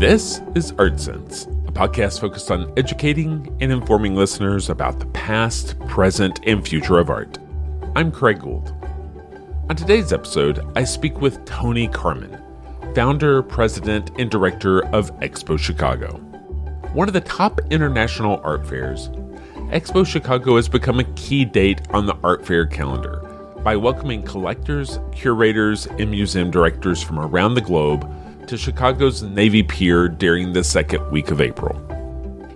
This is Art Sense, a podcast focused on educating and informing listeners about the past, present, and future of art. I'm Craig Gould. On today's episode, I speak with Tony Karman, founder, president, and director of EXPO Chicago. One of the top international art fairs, EXPO Chicago has become a key date on the art fair calendar by welcoming collectors, curators, and museum directors from around the globe to Chicago's Navy Pier during the second week of April.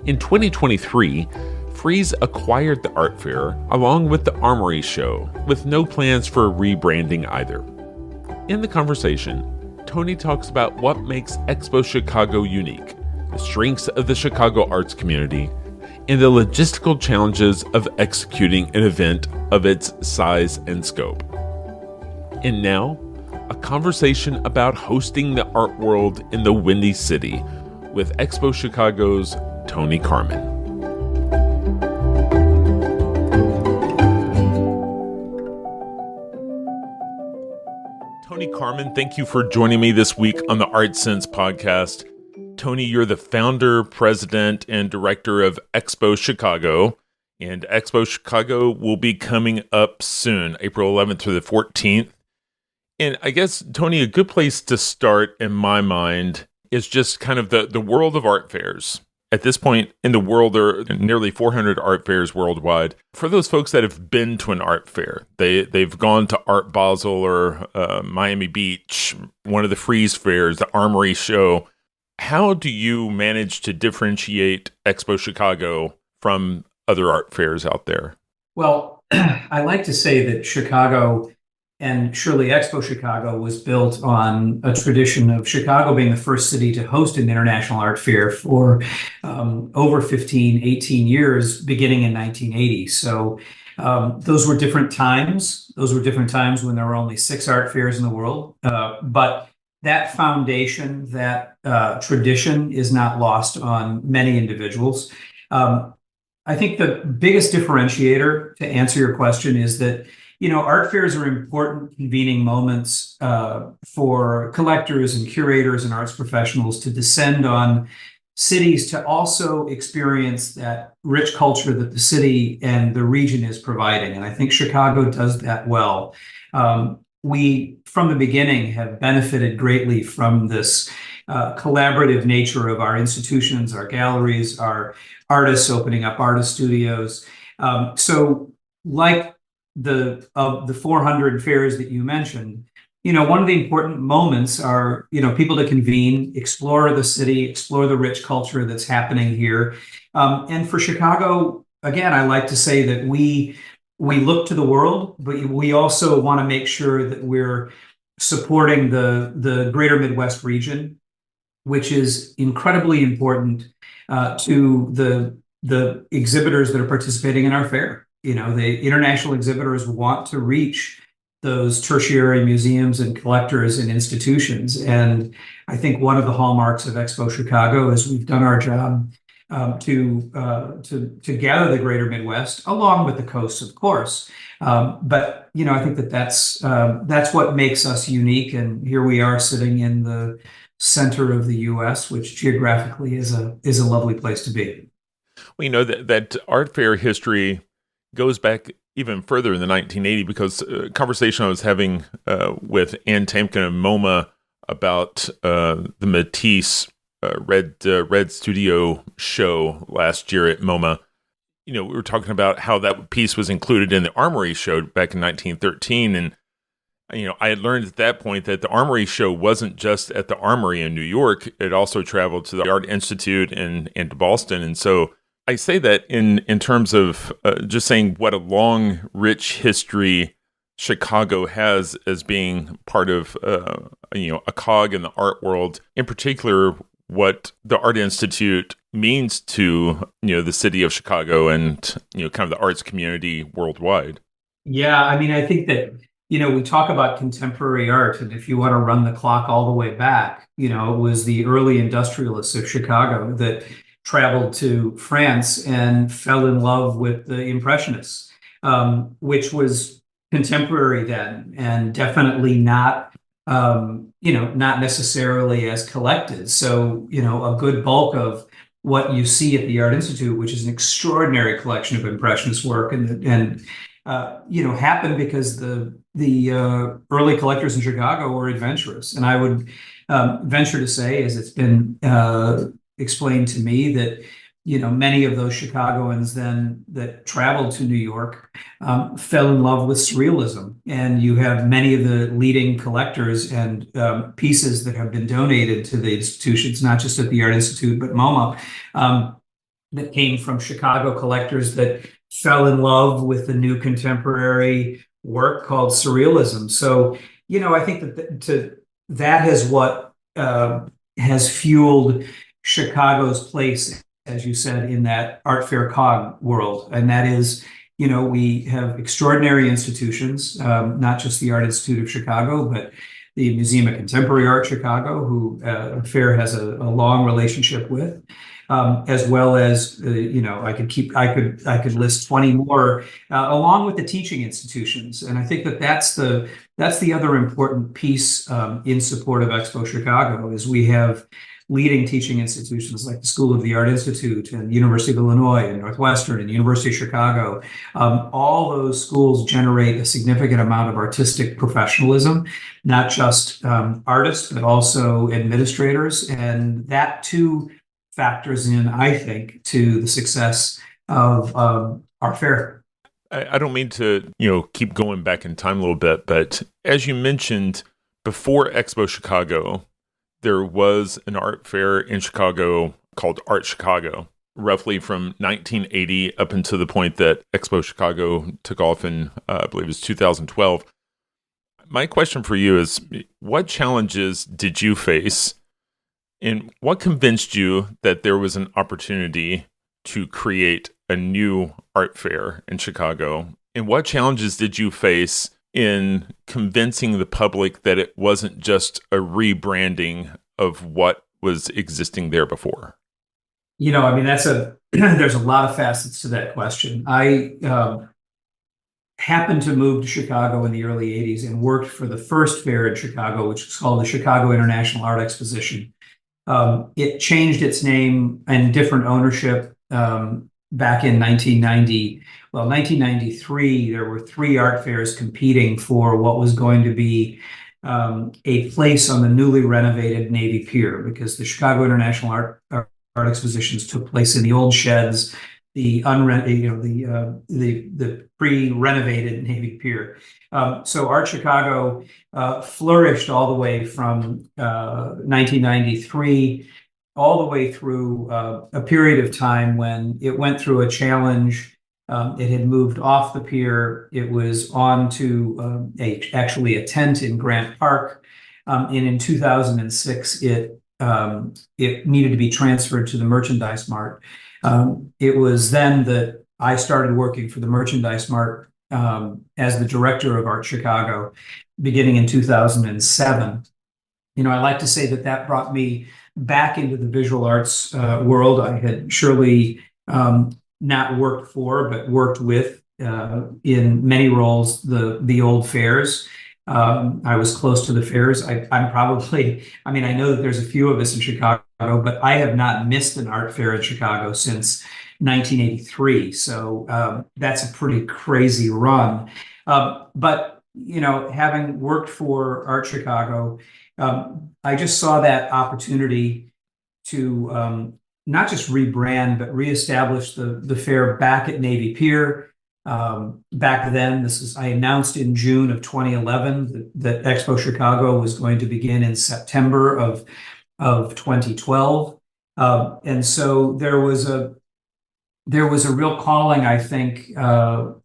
In 2023, Frieze acquired the art fair along with the Armory Show, with no plans for rebranding either. In the conversation, Tony talks about what makes EXPO Chicago unique, the strengths of the Chicago arts community, and the logistical challenges of executing an event of its size and scope. And now, a conversation about hosting the art world in the Windy City with EXPO Chicago's Tony Karman. Tony Karman, thank you for joining me this week on the Art Sense podcast. Tony, you're the founder, president, and director of EXPO Chicago, and EXPO Chicago will be coming up soon, April 11th through the 14th. And I guess, Tony, a good place to start in my mind is just kind of the world of art fairs. At this point in the world, there are nearly 400 art fairs worldwide. For those folks that have been to an art fair, they've gone to Art Basel or Miami Beach, one of the Frieze fairs, the Armory Show. How do you manage to differentiate EXPO Chicago from other art fairs out there? Well, I like to say that Chicago, and surely EXPO Chicago, was built on a tradition of Chicago being the first city to host an international art fair for over 18 years, beginning in 1980. So those were different times. Those were different times when there were only 6 art fairs in the world. But that foundation, that tradition is not lost on many individuals. I think the biggest differentiator, to answer your question, is that art fairs are important convening moments for collectors and curators and arts professionals to descend on cities to also experience that rich culture that the city and the region is providing. And I think Chicago does that well. We, from the beginning, have benefited greatly from this collaborative nature of our institutions, our galleries, our artists opening up artist studios. So like the 400 fairs that you mentioned, one of the important moments are, people to convene, explore the city, explore the rich culture that's happening here. And for Chicago, again, I like to say that we look to the world, but we also want to make sure that we're supporting the greater Midwest region, which is incredibly important to the exhibitors that are participating in our fair. The international exhibitors want to reach those tertiary museums and collectors and institutions. And I think one of the hallmarks of EXPO Chicago is we've done our job to gather the greater Midwest, along with the coast, of course. But I think that's what makes us unique. And here we are sitting in the center of the U.S., which geographically is a lovely place to be. Well, that art fair history goes back even further in the 1980, because a conversation I was having with Ann Tamkin of MoMA about the Matisse Red Studio show last year at MoMA. We were talking about how that piece was included in the Armory Show back in 1913. And, I had learned at that point that the Armory Show wasn't just at the Armory in New York. It also traveled to the Art Institute and to Boston. And so I say that in terms of just saying what a long, rich history Chicago has as being part of, a cog in the art world, in particular, what the Art Institute means to, the city of Chicago and, kind of the arts community worldwide. Yeah, I think that, we talk about contemporary art, and if you want to run the clock all the way back, it was the early industrialists of Chicago that traveled to France and fell in love with the Impressionists, which was contemporary then, and definitely not not necessarily as collected. So, a good bulk of what you see at the Art Institute, which is an extraordinary collection of Impressionist work, happened because the early collectors in Chicago were adventurous. And I would venture to say, as it's been explained to me, that many of those Chicagoans then that traveled to New York fell in love with surrealism. And you have many of the leading collectors and pieces that have been donated to the institutions, not just at the Art Institute, but MoMA, that came from Chicago collectors that fell in love with the new contemporary work called surrealism. So, I think that is what has fueled Chicago's place, as you said, in that art fair cog world. And that is, we have extraordinary institutions, not just the Art Institute of Chicago, but the Museum of Contemporary Art Chicago, who the fair has a long relationship with, as well as, I could list 20 more, along with the teaching institutions. And I think that's the other important piece in support of Expo Chicago, is we have leading teaching institutions like the School of the Art Institute and the University of Illinois and Northwestern and the University of Chicago. All those schools generate a significant amount of artistic professionalism, not just artists, but also administrators. And that too factors in, I think, to the success of our fair. I don't mean to, keep going back in time a little bit, but as you mentioned, before Expo Chicago, there was an art fair in Chicago called Art Chicago, roughly from 1980 up until the point that Expo Chicago took off in, I believe it was 2012. My question for you is, what challenges did you face, and what convinced you that there was an opportunity to create a new art fair in Chicago? And what challenges did you face in convincing the public that it wasn't just a rebranding of what was existing there before? There's a lot of facets to that question. I happened to move to Chicago in the early 80s and worked for the first fair in Chicago, which was called the Chicago International Art Exposition. It changed its name and different ownership back in 1990. Well, 1993, there were 3 art fairs competing for what was going to be a place on the newly renovated Navy Pier, because the Chicago International Art Expositions took place in the old sheds, the pre-renovated Navy Pier. So Art Chicago flourished all the way from 1993 all the way through a period of time when it went through a challenge. It had moved off the pier. It was on to actually a tent in Grant Park. And in 2006, it needed to be transferred to the Merchandise Mart. It was then that I started working for the Merchandise Mart as the director of Art Chicago, beginning in 2007. I like to say that brought me back into the visual arts world. I had surely not worked for, but worked with in many roles the old fairs. I was close to the fairs. I know that there's a few of us in Chicago, but I have not missed an art fair in Chicago since 1983. So that's a pretty crazy run. But having worked for Art Chicago, I just saw that opportunity to not just rebrand, but reestablish the fair back at Navy Pier. Back then, I announced in June of 2011 that Expo Chicago was going to begin in September of 2012. And so there was a real calling, I think, to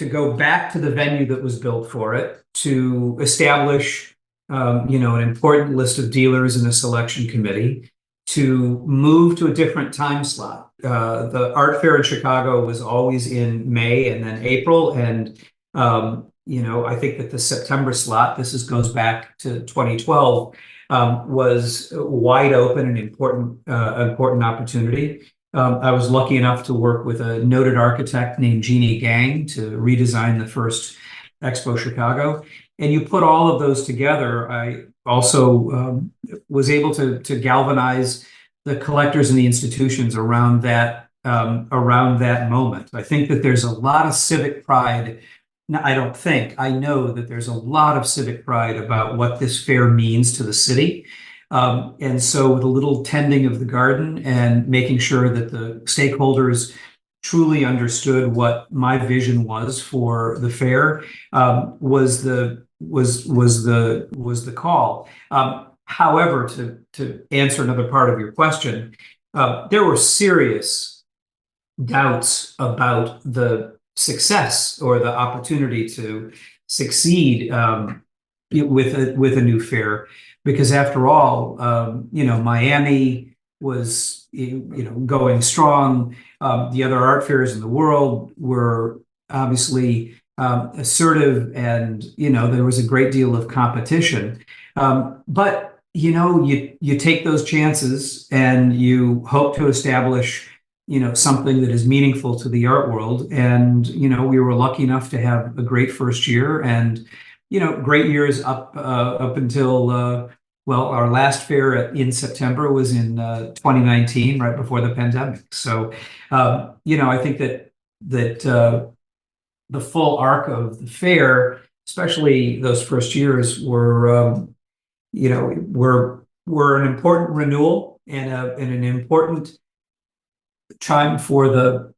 go back to the venue that was built for it, to establish an important list of dealers in a selection committee, to move to a different time slot. The art fair in Chicago was always in May and then April. And, I think that the September slot, goes back to 2012, was wide open and important opportunity. I was lucky enough to work with a noted architect named Jeannie Gang to redesign the first Expo Chicago. And you put all of those together. I also was able to galvanize the collectors and the institutions around that moment. I think that there's a lot of civic pride. No, I don't think. I know that there's a lot of civic pride about what this fair means to the city. And so with a little tending of the garden and making sure that the stakeholders truly understood what my vision was for the fair was the call. However, to answer another part of your question, there were serious doubts about the success or the opportunity to succeed with a new fair, because after all, Miami was going strong. The other art fairs in the world were obviously assertive, and there was a great deal of competition. But you take those chances and you hope to establish something that is meaningful to the art world. And we were lucky enough to have a great first year, and great years up until our last fair in September was in 2019, right before the pandemic. So I think that the full arc of the fair, especially those first years, were an important renewal and an important time for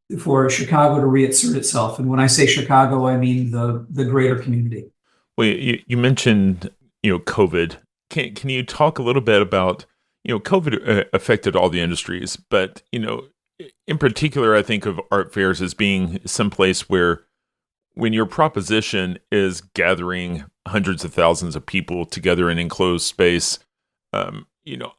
Chicago to reassert itself. And when I say Chicago, I mean the greater community. Well, you mentioned COVID. Can you talk a little bit about COVID affected all the industries, but in particular, I think of art fairs as being someplace where, when your proposition is gathering hundreds of thousands of people together in enclosed space,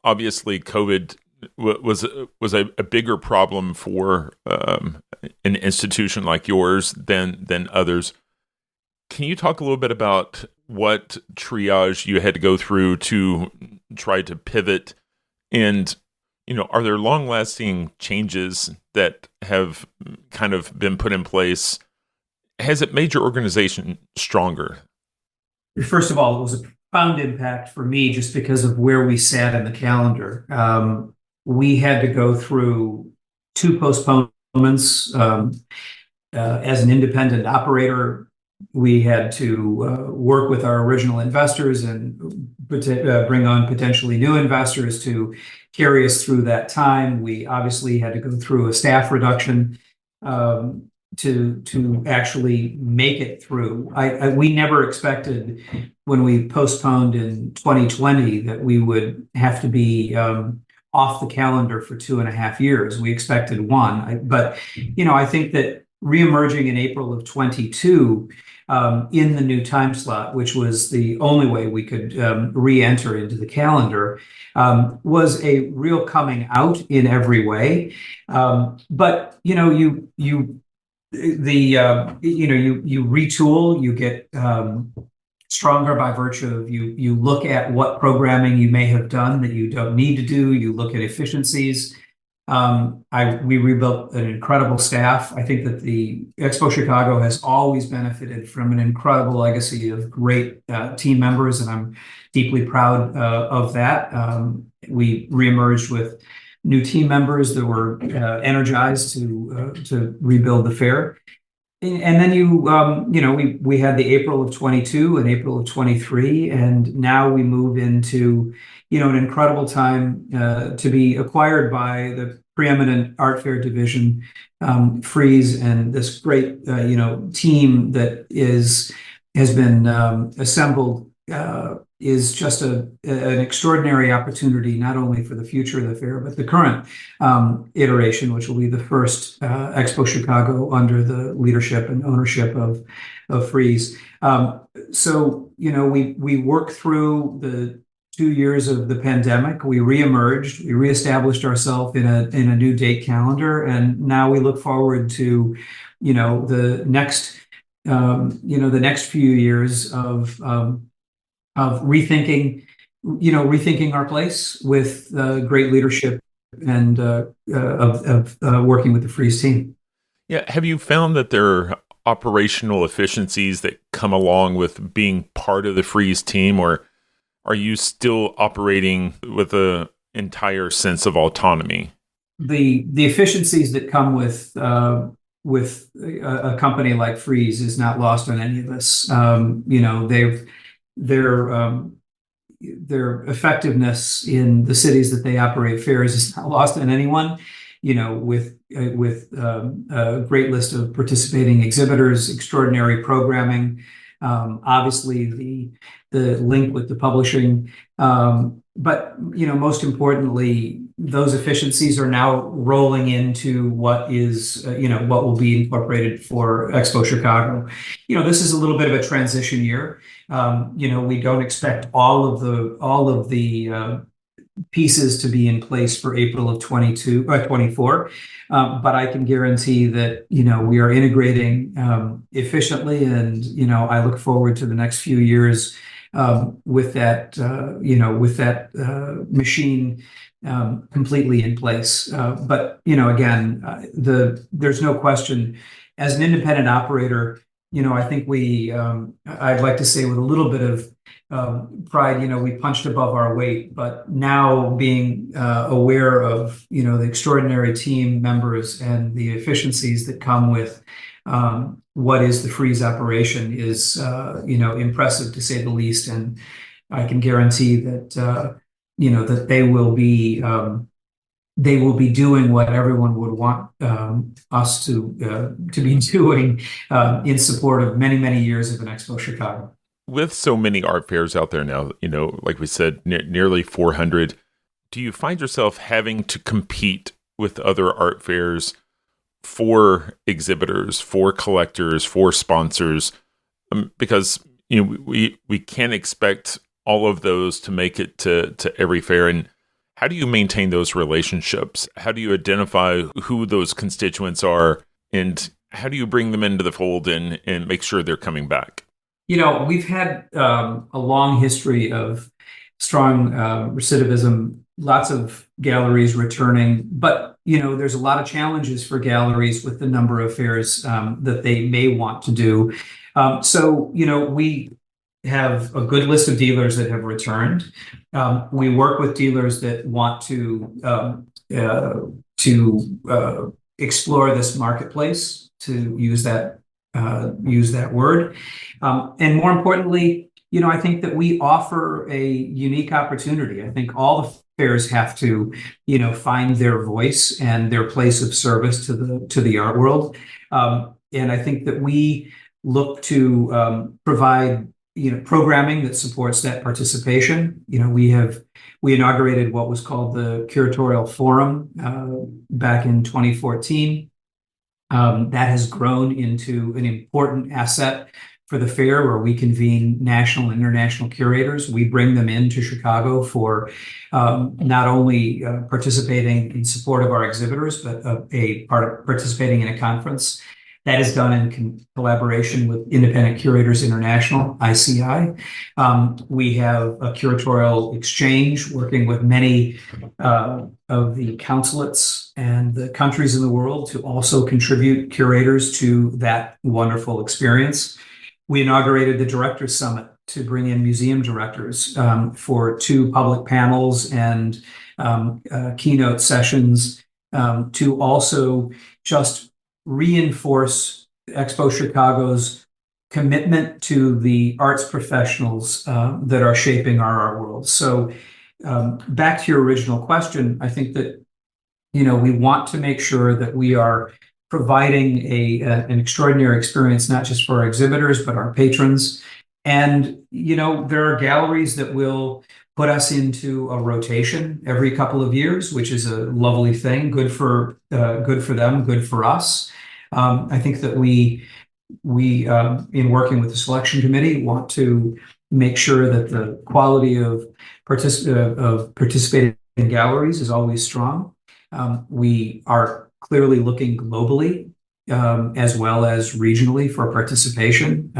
obviously COVID was a bigger problem for an institution like yours than others. Can you talk a little bit about what triage you had to go through to try to pivot? And, are there long-lasting changes that have kind of been put in place? Has it made your organization stronger? First of all, it was a profound impact for me just because of where we sat in the calendar. We had to go through 2 postponements. As an independent operator, we had to work with our original investors and bring on potentially new investors to carry us through that time. We obviously had to go through a staff reduction to actually make it through. We never expected, when we postponed in 2020, that we would have to be off the calendar for 2.5 years. We expected 1, but I think that reemerging in April of 22 in the new time slot, which was the only way we could re-enter into the calendar, was a real coming out in every way. But you retool, you get stronger by virtue of you look at what programming you may have done that you don't need to do. You look at efficiencies. We rebuilt an incredible staff. I think that the Expo Chicago has always benefited from an incredible legacy of great team members, and I'm deeply proud of that. We reemerged with new team members that were energized to rebuild the fair. And then we had the April of 22 and April of 23, and now we move into an incredible time to be acquired by the preeminent art fair division, Frieze, and this great team that has been assembled is just an extraordinary opportunity, not only for the future of the fair, but the current iteration, which will be the first Expo Chicago under the leadership and ownership of Frieze. So we worked through the 2 years of the pandemic. We reemerged, we reestablished ourselves in a new date calendar, and now we look forward to the next few years of rethinking our place with great leadership and of working with the Frieze team. Yeah. Have you found that there are operational efficiencies that come along with being part of the Frieze team, or are you still operating with a entire sense of autonomy? The efficiencies that come with a company like Frieze is not lost on any of us. Their their effectiveness in the cities that they operate fairs is not lost on anyone. With a great list of participating exhibitors, extraordinary programming, obviously the link with the publishing, but most importantly, those efficiencies are now rolling into what is what will be incorporated for Expo Chicago. This is a little bit of a transition year. We don't expect all of the pieces to be in place for April of 24. But I can guarantee that, we are integrating efficiently, and, I look forward to the next few years with that machine completely in place. But, again, there's no question, as an independent operator, I think I'd like to say with a little bit of pride, we punched above our weight, but now being aware of, the extraordinary team members and the efficiencies that come with what is the Frieze operation is, impressive to say the least. And I can guarantee that, that they will be doing what everyone would want us to be doing in support of many, many years of an Expo Chicago. With so many art fairs out there now, like we said, nearly 400, do you find yourself having to compete with other art fairs for exhibitors, for collectors, for sponsors? Because we can't expect all of those to make it to every fair. And how do you maintain those relationships? How do you identify who those constituents are? And how do you bring them into the fold and make sure they're coming back? We've had a long history of strong recidivism, lots of galleries returning, but, there's a lot of challenges for galleries with the number of fairs that they may want to do. So, we have a good list of dealers that have returned. We work with dealers that want to explore this marketplace, to use that word. And more importantly, I think that we offer a unique opportunity. I think all the fairs have to, find their voice and their place of service to the art world. And I think that we look to provide, programming that supports that participation. We inaugurated what was called the Curatorial Forum back in 2014. That has grown into an important asset for the fair, where we convene national and international curators. We bring them into Chicago for not only participating in support of our exhibitors, but a part of participating in a conference. That is done in collaboration with Independent Curators International, ICI. We have a curatorial exchange working with many of the consulates and the countries in the world to also contribute curators to that wonderful experience. We inaugurated the Directors Summit to bring in museum directors for 2 public panels and keynote sessions to also just reinforce Expo Chicago's commitment to the arts professionals that are shaping our art world. So back to your original question, I think that, we want to make sure that we are providing an extraordinary experience, not just for our exhibitors, but our patrons. And, there are galleries that will put us into a rotation every couple of years, which is a lovely thing, good for them, good for us. I think that we in working with the selection committee, want to make sure that the quality of participating galleries is always strong. We are clearly looking globally as well as regionally for participation.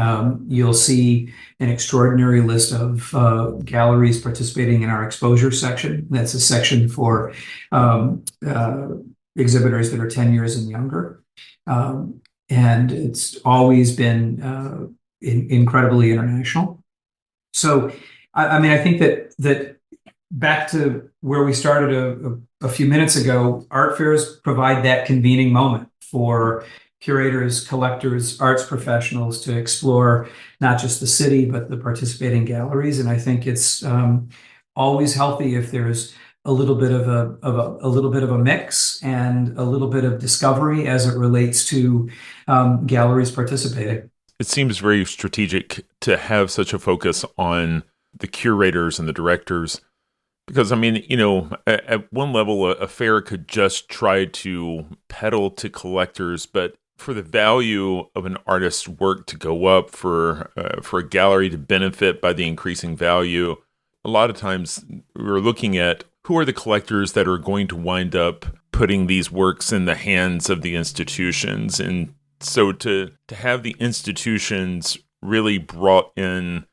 You'll see an extraordinary list of galleries participating in our exposure section. That's a section for exhibitors that are 10 years and younger. and it's always been incredibly international. So, I mean, I think that back to where we started a few minutes ago, art fairs provide that convening moment for curators, collectors, arts professionals to explore not just the city, but the participating galleries. And I think it's always healthy if there's a little bit of a little bit of a mix and a little bit of discovery as it relates to galleries participating. It seems very strategic to have such a focus on the curators and the directors. Because, I mean, at one level, a fair could just try to peddle to collectors, but for the value of an artist's work to go up, for a gallery to benefit by the increasing value, a lot of times we're looking at who are the collectors that are going to wind up putting these works in the hands of the institutions. And so to have the institutions really brought in,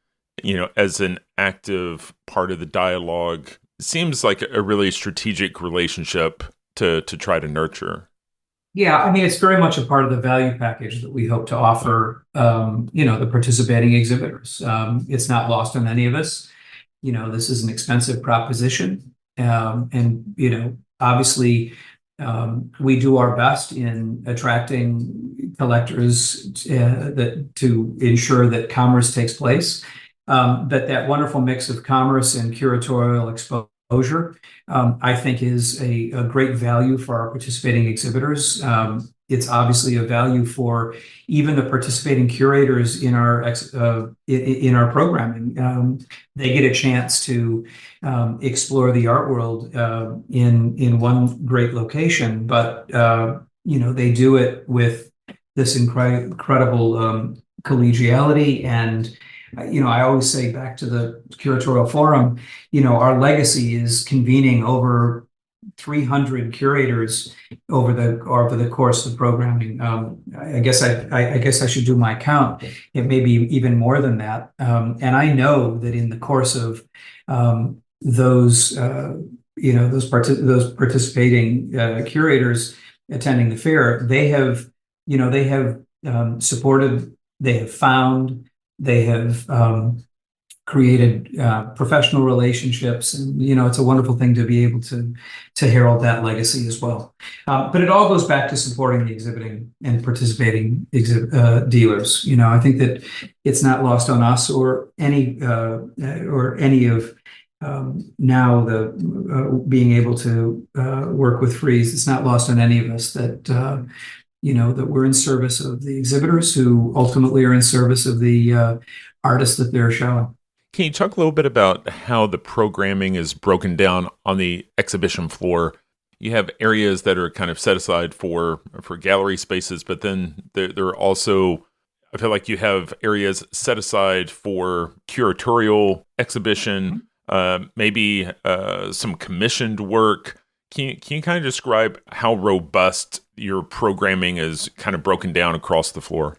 as an active part of the dialogue, seems like a really strategic relationship to try to nurture. Yeah, I mean, it's very much a part of the value package that we hope to offer, the participating exhibitors. It's not lost on any of us. This is an expensive proposition. And obviously, we do our best in attracting collectors to ensure that commerce takes place. That wonderful mix of commerce and curatorial exposure, I think, is a great value for our participating exhibitors. It's obviously a value for even the participating curators in our programming. They get a chance to explore the art world in one great location, but they do it with this incredible collegiality. And I always say, back to the curatorial forum, our legacy is convening over 300 curators over the course of programming. I guess I should do my count. It may be even more than that. And I know that in the course of those participating curators attending the fair, they have supported, they have found, they have created professional relationships, and it's a wonderful thing to be able to herald that legacy as well. But it all goes back to supporting the exhibiting and participating dealers. I think that it's not lost on us or any of now the being able to work with Frieze. It's not lost on any of us that that we're in service of the exhibitors, who ultimately are in service of the artists that they're showing. Can you talk a little bit about how the programming is broken down on the exhibition floor? You have areas that are kind of set aside for gallery spaces, but then there are also, I feel like you have areas set aside for curatorial exhibition, maybe some commissioned work. Can you kind of describe how robust your programming is kind of broken down across the floor?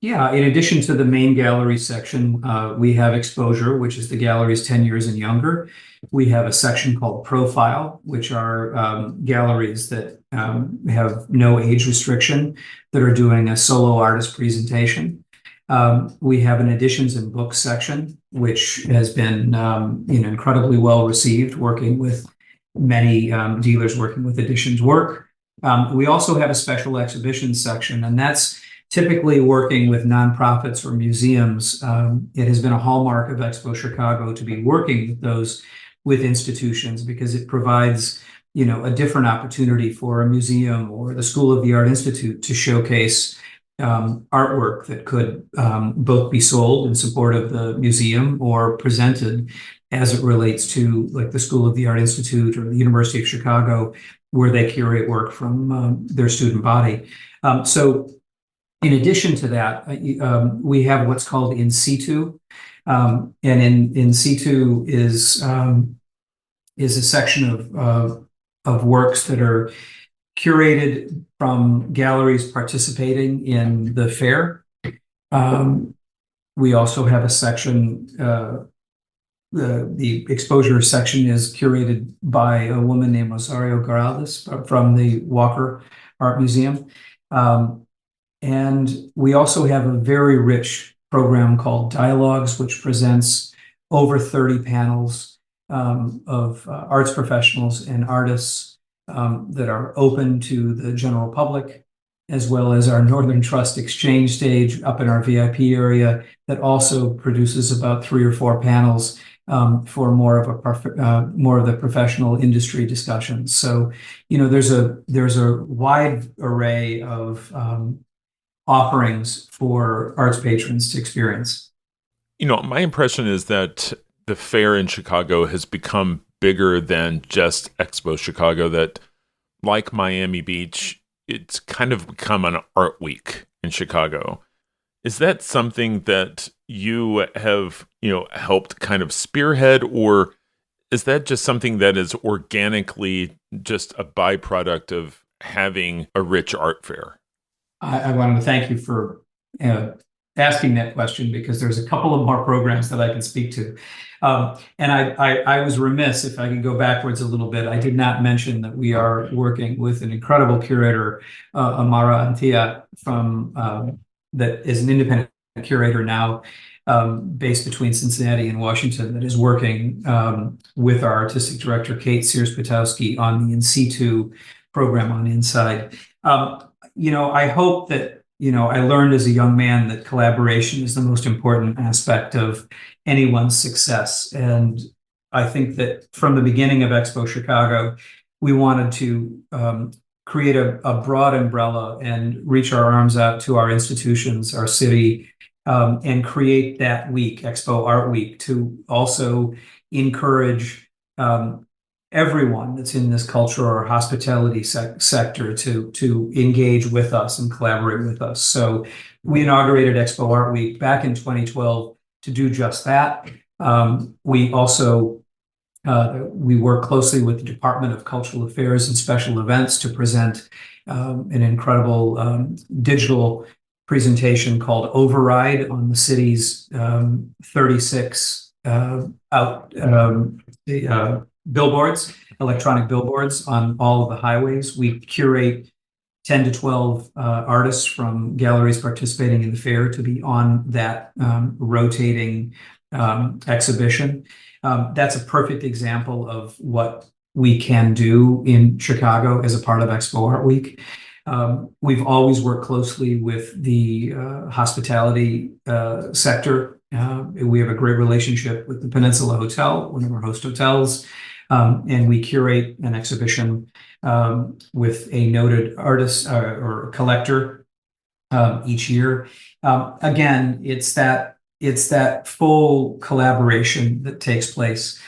Yeah, in addition to the main gallery section, we have exposure, which is the galleries 10 years and younger. We have a section called Profile, which are galleries that have no age restriction, that are doing a solo artist presentation. We have an editions and books section, which has been incredibly well received, working with many dealers working with editions work. We also have a special exhibitions section, and that's typically working with nonprofits or museums. It has been a hallmark of Expo Chicago to be working with institutions, because it provides a different opportunity for a museum or the School of the Art Institute to showcase artwork that could both be sold in support of the museum or presented as it relates to, like, the School of the Art Institute or the University of Chicago, where they curate work from their student body. So in addition to that, we have what's called in situ, and in situ is a section of works that are curated from galleries participating in the fair. We also have a section. The exposure section is curated by a woman named Rosario Garaldes from the Walker Art Museum. And we also have a very rich program called Dialogues, which presents over 30 panels of arts professionals and artists that are open to the general public, as well as our Northern Trust Exchange stage up in our VIP area that also produces about 3 or 4 panels for more of the professional industry discussions. So, there's a wide array of offerings for arts patrons to experience. My impression is that the fair in Chicago has become bigger than just Expo Chicago, that like Miami Beach, it's kind of become an art week in Chicago. Is that something that you have, helped kind of spearhead, or is that just something that is organically just a byproduct of having a rich art fair? I wanted to thank you for asking that question, because there's a couple of more programs that I can speak to. And I was remiss, if I could go backwards a little bit. I did not mention that we are working with an incredible curator, Amara Antia, that is an independent curator now, based between Cincinnati and Washington, that is working with our artistic director, Kate Sears-Patowski, on the In Situ program on Inside. I hope that, I learned as a young man that collaboration is the most important aspect of anyone's success. And I think that from the beginning of Expo Chicago, we wanted to create a broad umbrella and reach our arms out to our institutions, our city, and create that week, Expo Art Week, to also encourage everyone that's in this culture or hospitality sector to engage with us and collaborate with us. So we inaugurated Expo Art Week back in 2012 to do just that. We also we work closely with the Department of Cultural Affairs and Special Events to present an incredible digital presentation called Override on the city's 36 billboards, electronic billboards on all of the highways. We curate 10 to 12 artists from galleries participating in the fair to be on that rotating exhibition. That's a perfect example of what we can do in Chicago as a part of Expo Art Week. We've always worked closely with the hospitality sector. We have a great relationship with the Peninsula Hotel, one of our host hotels, and we curate an exhibition with a noted artist or collector each year. Again, it's that full collaboration that takes place.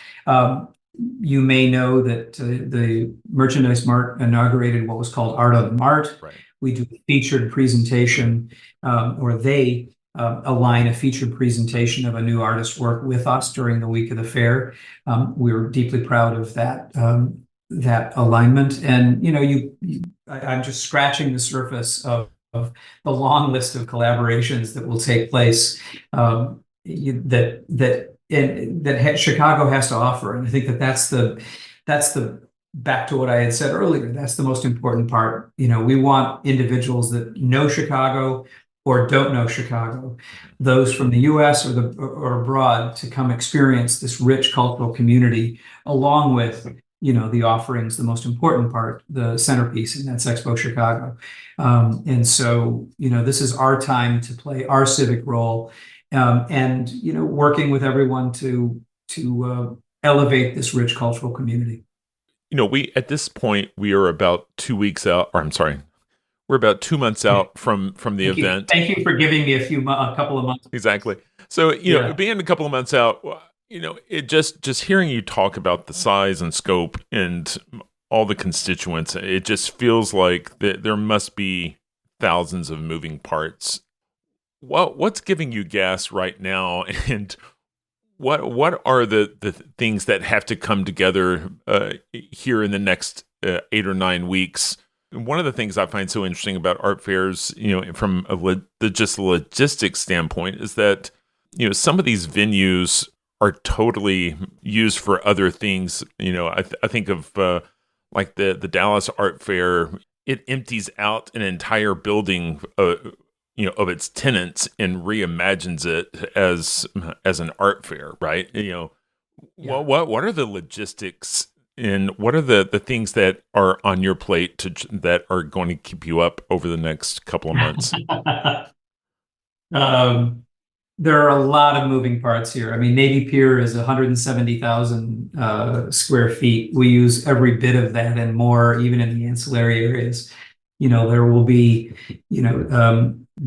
You may know that the Merchandise Mart inaugurated what was called Art on the Mart. Right. We do a featured presentation, or they align a featured presentation of a new artist's work with us during the week of the fair. We're deeply proud of that alignment. And I'm just scratching the surface of the long list of collaborations that will take place that Chicago has to offer. And I think that's the back to what I had said earlier. That's the most important part. We want individuals that know Chicago or don't know Chicago, those from the U.S. or abroad, to come experience this rich cultural community, along with the offerings, the most important part, the centerpiece, and that's Expo Chicago. And so this is our time to play our civic role, and working with everyone to elevate this rich cultural community. We at this point we are about 2 weeks out, or I'm sorry, we're about 2 months out from the event. Thank you for giving me a couple of months. Exactly. So being a couple of months out, it just hearing you talk about the size and scope and all the constituents, it just feels like there must be thousands of moving parts. What's giving you gas right now, and what are the things that have to come together here in the next 8 or 9 weeks? One of the things I find so interesting about art fairs, from just a logistics standpoint, is that some of these venues are totally used for other things. I think of like the Dallas Art Fair. It empties out an entire building of its tenants and reimagines it as an art fair, right? Yeah. What are the logistics and what are the things that are on your plate that are going to keep you up over the next couple of months? Um, there are a lot of moving parts here. I mean, Navy Pier is 170,000 square feet. We use every bit of that and more, even in the ancillary areas. There will be,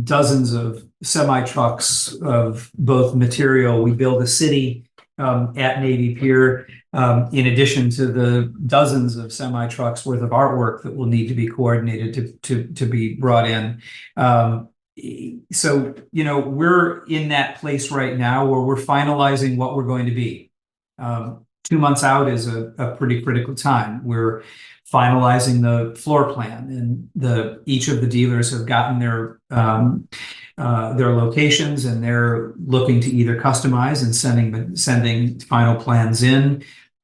dozens of semi trucks of both material. We build a city at Navy Pier, in addition to the dozens of semi trucks worth of artwork that will need to be coordinated to be brought in. So, we're in that place right now where we're finalizing what we're going to be. 2 months out is a pretty critical time. We're finalizing the floor plan, and each of the dealers have gotten their locations, and they're looking to either customize and sending final plans in.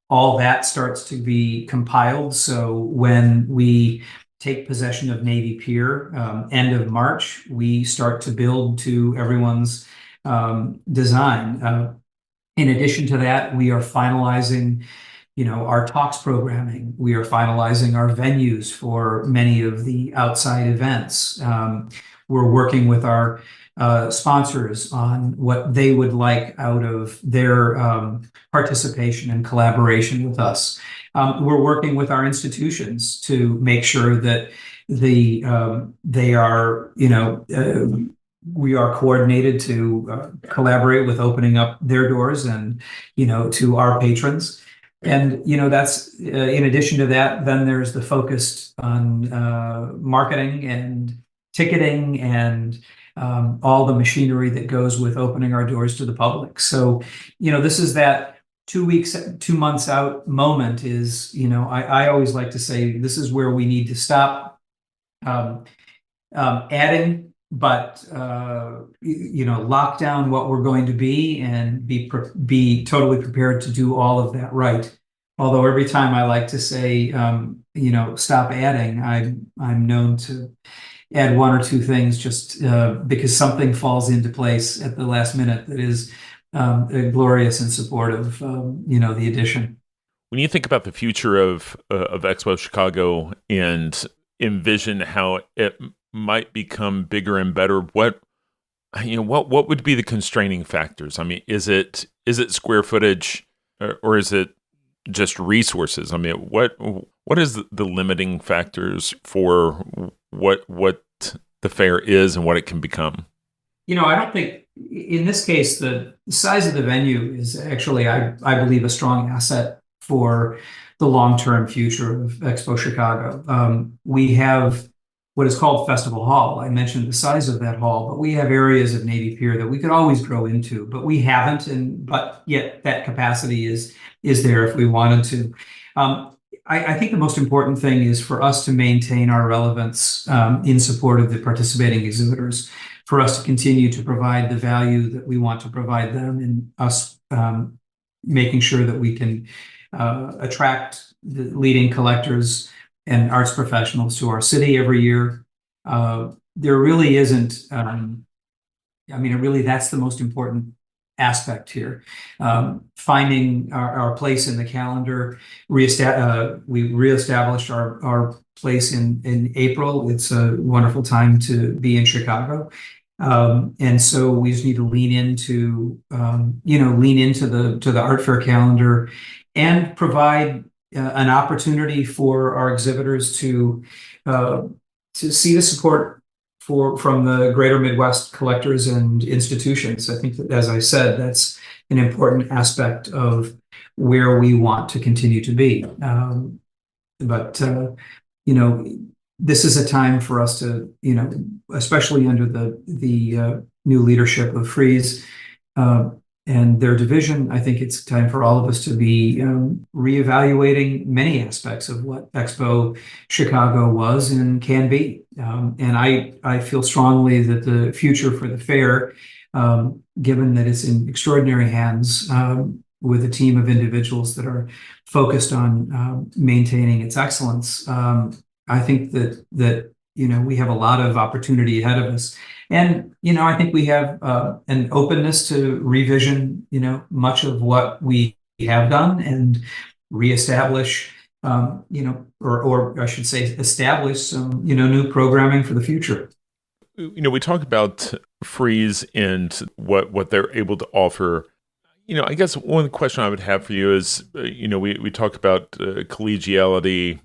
All that starts to be compiled. So when we take possession of Navy Pier, end of March, we start to build to everyone's design. In addition to that, we are finalizing, our talks programming. We are finalizing our venues for many of the outside events. We're working with our sponsors on what they would like out of their participation and collaboration with us. We're working with our institutions to make sure that they are, we are coordinated to collaborate with opening up their doors and, to our patrons. And, that's in addition to that, then there's the focus on marketing and ticketing and all the machinery that goes with opening our doors to the public. So, this is that 2 months out moment is, I always like to say this is where we need to stop adding, but lock down what we're going to be and be totally prepared to do all of that right. Although every time I like to say, stop adding, I'm known to add one or two things just because something falls into place at the last minute that is glorious in support of the addition. When you think about the future of Expo Chicago and envision how it might become bigger and better, what would be the constraining factors? I mean, is it square footage or is it just resources? I mean, what is the limiting factors for what the fair is and what it can become? I don't think in this case the size of the venue is actually, I believe, a strong asset for the long-term future of Expo Chicago. We have what is called Festival Hall. I mentioned the size of that hall, but we have areas of Navy Pier that we could always grow into, but we haven't, but yet that capacity is there if we wanted to. I think the most important thing is for us to maintain our relevance in support of the participating exhibitors, for us to continue to provide the value that we want to provide them, and us making sure that we can attract the leading collectors and arts professionals to our city every year. There really isn't, that's the most important aspect here. Finding our place in the calendar. We reestablished our place in April. It's a wonderful time to be in Chicago. And so we just need to lean into the art fair calendar and provide an opportunity for our exhibitors to see the support from the greater Midwest collectors and institutions. I think that, as I said, that's an important aspect of where we want to continue to be. This is a time for us to, especially under the new leadership of Frieze and their division, I think it's time for all of us to be reevaluating many aspects of what Expo Chicago was and can be. And I feel strongly that the future for the fair, given that it's in extraordinary hands with a team of individuals that are focused on maintaining its excellence, I think that we have a lot of opportunity ahead of us. And, I think we have an openness to revision, much of what we have done and reestablish, or I should say, establish some, new programming for the future. We talk about Frieze and what they're able to offer. I guess one question I would have for you is, we talk about collegiality,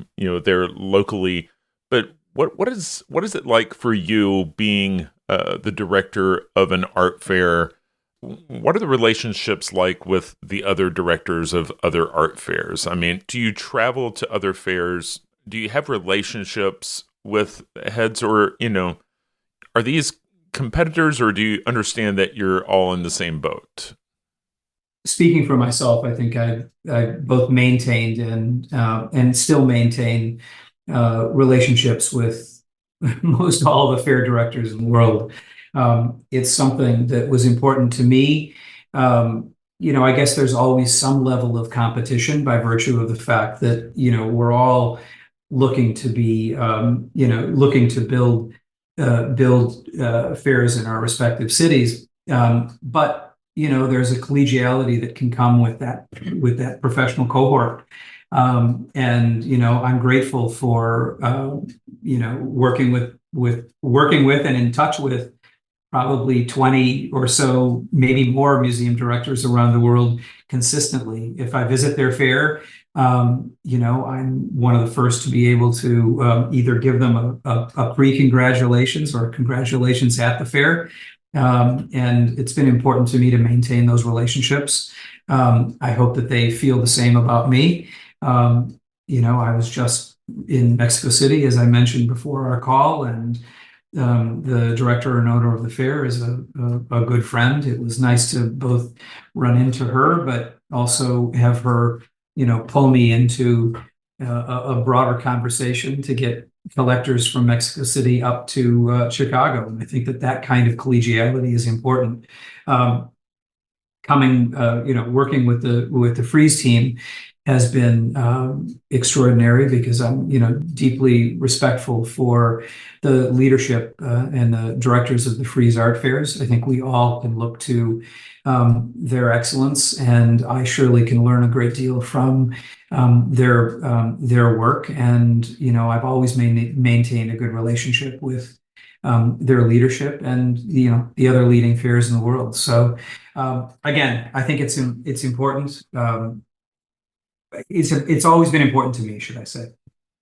there locally, but what is it like for you being the director of an art fair? What are the relationships like with the other directors of other art fairs? I mean, do you travel to other fairs? Do you have relationships with heads, or, are these competitors, or do you understand that you're all in the same boat? Speaking for myself, I think I both maintained and still maintain relationships with most all the fair directors in the world. It's something that was important to me. I guess there's always some level of competition by virtue of the fact that we're all looking to be looking to build fairs in our respective cities. But there's a collegiality that can come with that professional cohort. And I'm grateful for working with and in touch with probably 20 or so, maybe more museum directors around the world consistently. If I visit their fair, I'm one of the first to be able to either give them a pre-congratulations or congratulations at the fair. And it's been important to me to maintain those relationships. I hope that they feel the same about me. I was just in Mexico City, as I mentioned before our call, and the director and owner of the fair is a good friend. It was nice to both run into her, but also have her, pull me into a broader conversation to get collectors from Mexico City up to Chicago. And I think that kind of collegiality is important. Working with the Frieze team has been extraordinary, because I'm, deeply respectful for the leadership and the directors of the Frieze art fairs. I think we all can look to their excellence, and I surely can learn a great deal from their work. And I've always maintained a good relationship with their leadership and the other leading fairs in the world. So again, I think it's important. It's always been important to me, should I say.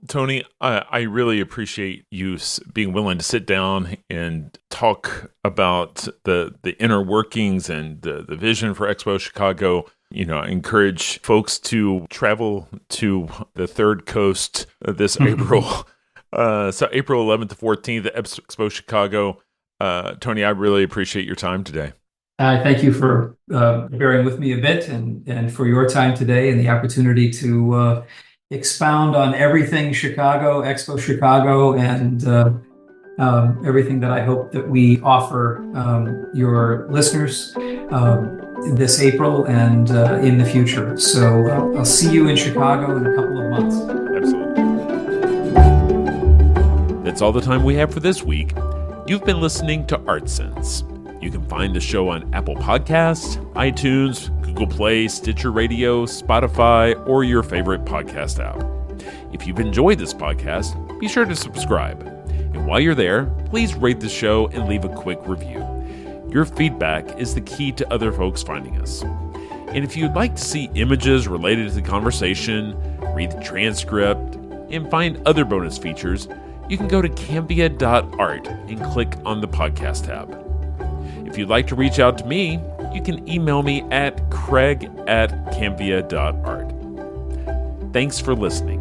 Tony, I really appreciate you being willing to sit down and talk about the inner workings and the vision for Expo Chicago. I encourage folks to travel to the Third Coast this April. So April 11th to 14th at Expo Chicago. Tony, I really appreciate your time today. Thank you for bearing with me a bit, and for your time today and the opportunity to expound on everything Chicago, Expo Chicago, and everything that I hope that we offer your listeners this April and in the future. So I'll see you in Chicago in a couple of months. Absolutely. That's all the time we have for this week. You've been listening to Art Sense. You can find the show on Apple Podcasts, iTunes, Google Play, Stitcher Radio, Spotify, or your favorite podcast app. If you've enjoyed this podcast, be sure to subscribe. And while you're there, please rate the show and leave a quick review. Your feedback is the key to other folks finding us. And if you'd like to see images related to the conversation, read the transcript, and find other bonus features, you can go to Cambia.art and click on the podcast tab. If you'd like to reach out to me, you can email me at craig@cambia.art. Thanks for listening.